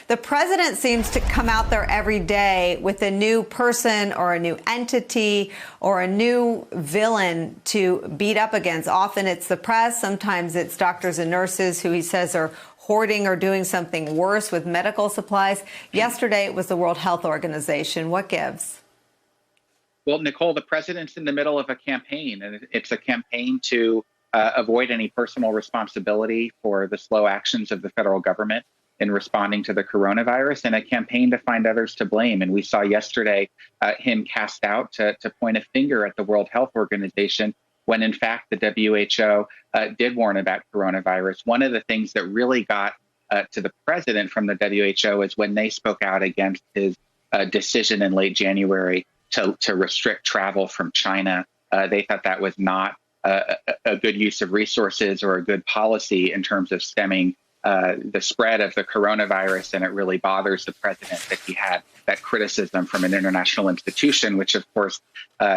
The president seems to come out there every day with a new person or a new entity or a new villain to beat up against. Often it's the press. Sometimes it's doctors and nurses who he says are hoarding or doing something worse with medical supplies. Yesterday, it was the World Health Organization. What gives? Well, Nicole, the president's in the middle of a campaign, and it's a campaign to avoid any personal responsibility for the slow actions of the federal government in responding to the coronavirus, and a campaign to find others to blame. And we saw yesterday him cast out to point a finger at the World Health Organization when, in fact, the WHO did warn about coronavirus. One of the things that really got to the president from the WHO is when they spoke out against his decision in late January to restrict travel from China. They thought that was not a good use of resources or a good policy in terms of stemming the spread of the coronavirus, and it really bothers the president that he had that criticism from an international institution, which of course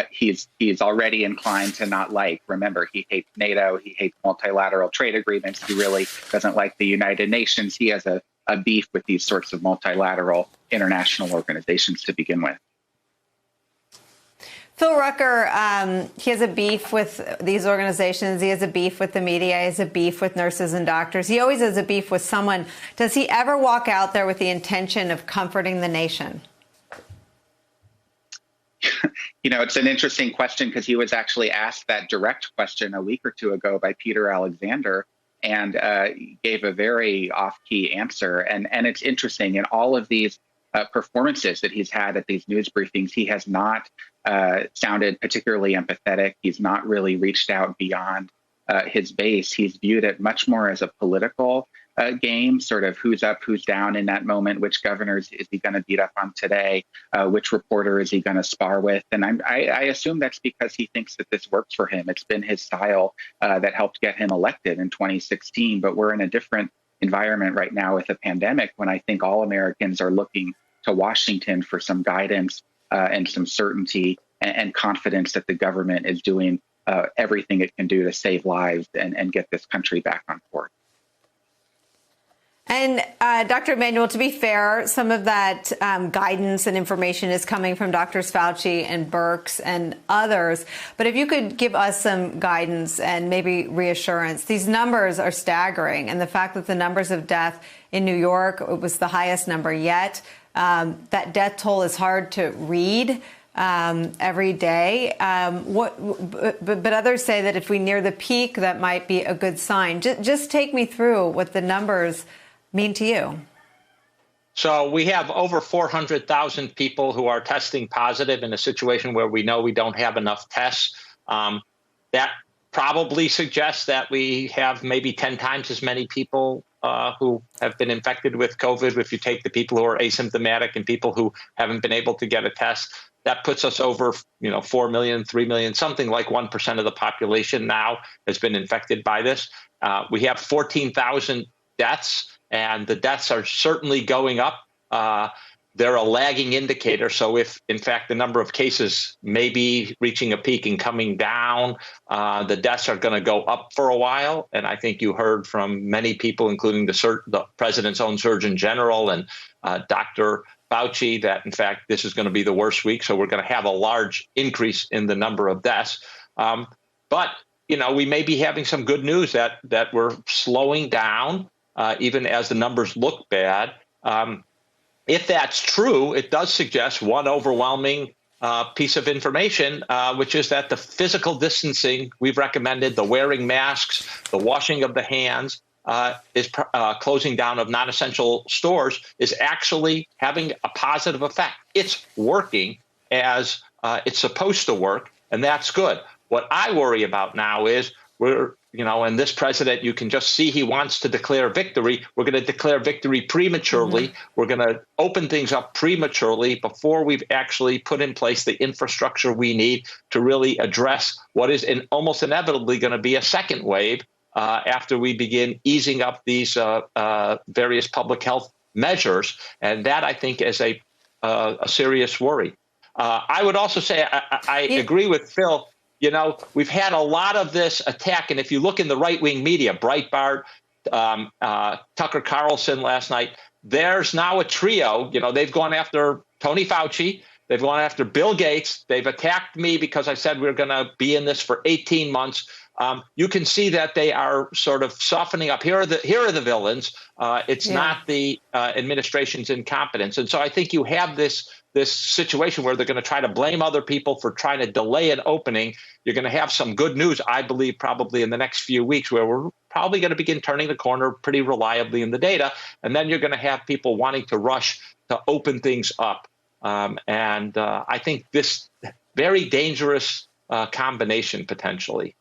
he's already inclined to not like. Remember, he hates NATO, he hates multilateral trade agreements, he really doesn't like the United Nations. He has a beef with these sorts of multilateral international organizations to begin with. Phil Rucker, he has a beef with these organizations. He has a beef with the media. He has a beef with nurses and doctors. He always has a beef with someone. Does he ever walk out there with the intention of comforting the nation? You know, it's an interesting question because he was actually asked that direct question a week or two ago by Peter Alexander and gave a very off-key answer. And it's interesting, in all of these performances that he's had at these news briefings, he has not sounded particularly empathetic. He's not really reached out beyond his base. He's viewed it much more as a political game, sort of who's up, who's down in that moment, which governors is he going to beat up on today, which reporter is he going to spar with. And I assume that's because he thinks that this works for him. It's been his style that helped get him elected in 2016. But we're in a different environment right now with a pandemic when I think all Americans are looking to Washington for some guidance and some certainty and confidence that the government is doing everything it can do to save lives and get this country back on course. And Dr. Emanuel, to be fair, some of that guidance and information is coming from Drs. Fauci and Birx and others. But if you could give us some guidance and maybe reassurance, these numbers are staggering. And the fact that the numbers of death in New York, it was the highest number yet. That death toll is hard to read every day. But others say that if we near the peak, that might be a good sign. Just take me through what the numbers mean to you. So we have over 400,000 people who are testing positive in a situation where we know we don't have enough tests. That probably suggests that we have maybe 10 times as many people who have been infected with COVID. If you take the people who are asymptomatic and people who haven't been able to get a test, that puts us over, 4 million, 3 million, something like 1% of the population now has been infected by this. We have 14,000 deaths, and the deaths are certainly going up. They're a lagging indicator. So if, in fact, the number of cases may be reaching a peak and coming down, the deaths are going to go up for a while. And I think you heard from many people, including the president's own Surgeon General and Dr. Fauci, that, in fact, this is going to be the worst week. So we're going to have a large increase in the number of deaths. But, we may be having some good news that we're slowing down, even as the numbers look bad. If that's true, it does suggest one overwhelming piece of information, which is that the physical distancing we've recommended, the wearing masks, the washing of the hands, is closing down of non-essential stores is actually having a positive effect. It's working as it's supposed to work, and that's good. What I worry about now is and this president, you can just see he wants to declare victory. We're going to declare victory prematurely. Mm-hmm. We're going to open things up prematurely before we've actually put in place the infrastructure we need to really address what is almost inevitably going to be a second wave after we begin easing up these various public health measures. And that, I think, is a serious worry. I would also say I agree with Phil. We've had a lot of this attack. And if you look in the right-wing media, Breitbart, Tucker Carlson last night, there's now a trio. They've gone after Tony Fauci. They've gone after Bill Gates. They've attacked me because I said we're going to be in this for 18 months. You can see that they are sort of softening up. Here are the villains. It's not the administration's incompetence. And so I think you have this situation where they're going to try to blame other people for trying to delay an opening. You're going to have some good news, I believe, probably in the next few weeks, where we're probably going to begin turning the corner pretty reliably in the data. And then you're going to have people wanting to rush to open things up. And I think this very dangerous combination potentially.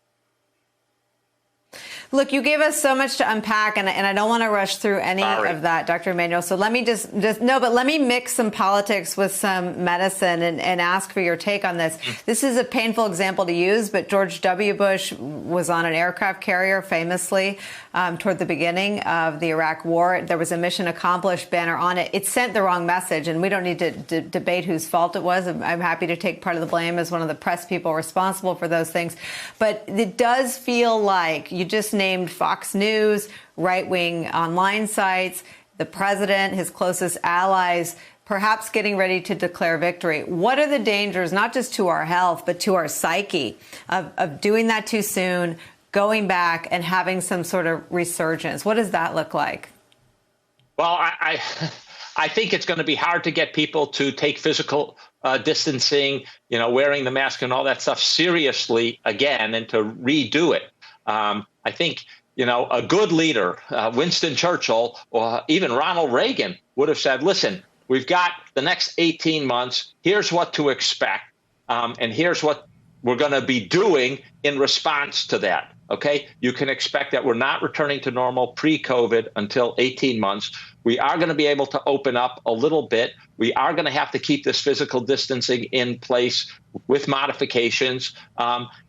Look, you gave us so much to unpack, and I don't want to rush through any of that, Dr. Emanuel. So let me let me mix some politics with some medicine and ask for your take on this. This is a painful example to use, but George W. Bush was on an aircraft carrier famously toward the beginning of the Iraq War. There was a mission accomplished banner on it. It sent the wrong message, and we don't need to debate whose fault it was. I'm happy to take part of the blame as one of the press people responsible for those things. But it does feel like you just named Fox News, right-wing online sites, the president, his closest allies, perhaps getting ready to declare victory. What are the dangers, not just to our health, but to our psyche of doing that too soon, going back and having some sort of resurgence? What does that look like? Well, I think it's going to be hard to get people to take physical distancing, wearing the mask and all that stuff seriously again, and to redo it. I think, a good leader, Winston Churchill, or even Ronald Reagan would have said, listen, we've got the next 18 months. Here's what to expect. And here's what we're going to be doing in response to that. OK, you can expect that we're not returning to normal pre-COVID until 18 months. We are going to be able to open up a little bit. We are going to have to keep this physical distancing in place with modifications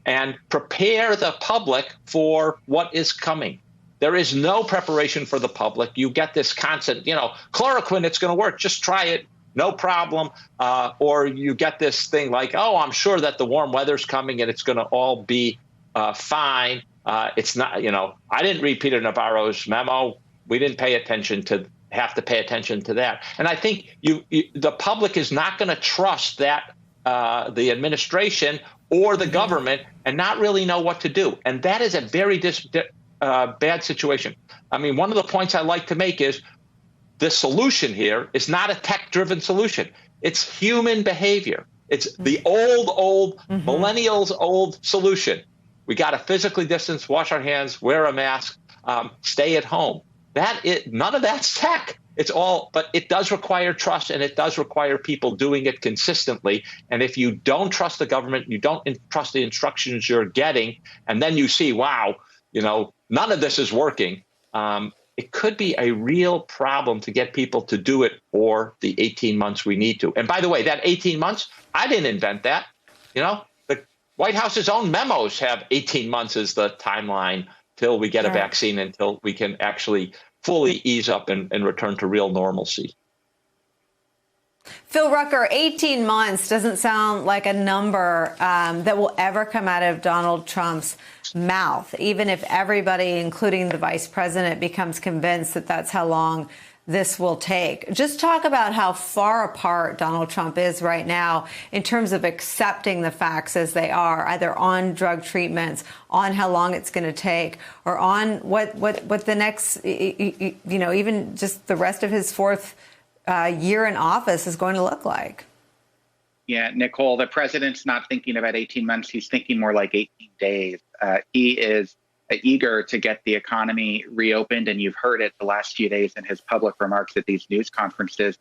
and prepare the public for what is coming. There is no preparation for the public. You get this constant, chloroquine, it's going to work. Just try it. No problem. Or you get this thing like, oh, I'm sure that the warm weather's coming and it's going to all be fine. It's not, I didn't read Peter Navarro's memo. We didn't have to pay attention to that. And I think the public is not going to trust that the administration or the government and not really know what to do. And that is a very bad situation. I mean, one of the points I like to make is the solution here is not a tech-driven solution. It's human behavior. It's the old millennials old solution. We got to physically distance, wash our hands, wear a mask, stay at home. None of that's tech. It's all, but it does require trust, and it does require people doing it consistently. And if you don't trust the government, you don't trust the instructions you're getting, and then you see, wow, none of this is working. It could be a real problem to get people to do it for the 18 months we need to. And by the way, that 18 months, I didn't invent that. The White House's own memos have 18 months as the timeline till we get a vaccine, until we can actually fully ease up and return to real normalcy. Phil Rucker, 18 months doesn't sound like a number that will ever come out of Donald Trump's mouth, even if everybody, including the vice president, becomes convinced that that's how long this will take. Just talk about how far apart Donald Trump is right now in terms of accepting the facts as they are, either on drug treatments, on how long it's going to take, or on what the next, even just the rest of his fourth year in office is going to look like. Yeah, Nicole, the president's not thinking about 18 months. He's thinking more like 18 days. He is eager to get the economy reopened. And you've heard it the last few days in his public remarks at these news conferences,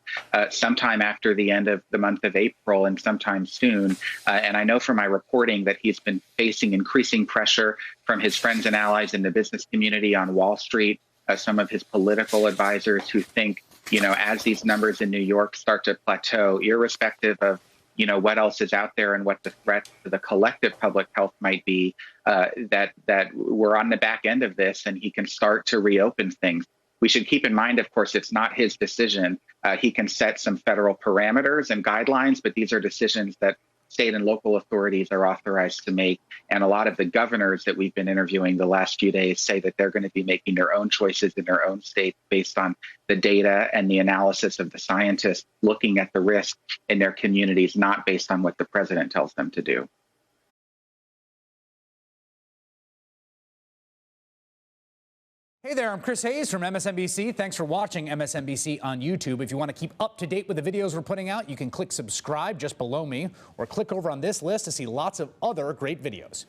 sometime after the end of the month of April and sometime soon. And I know from my reporting that he's been facing increasing pressure from his friends and allies in the business community on Wall Street, some of his political advisors who think, as these numbers in New York start to plateau, irrespective of what else is out there and what the threat to the collective public health might be, that we're on the back end of this and he can start to reopen things. We should keep in mind, of course, it's not his decision. He can set some federal parameters and guidelines, but these are decisions that state and local authorities are authorized to make. And a lot of the governors that we've been interviewing the last few days say that they're going to be making their own choices in their own state based on the data and the analysis of the scientists looking at the risk in their communities, not based on what the president tells them to do. Hey there, I'm Chris Hayes from MSNBC. Thanks for watching MSNBC on YouTube. If you want to keep up to date with the videos we're putting out, you can click subscribe just below me or click over on this list to see lots of other great videos.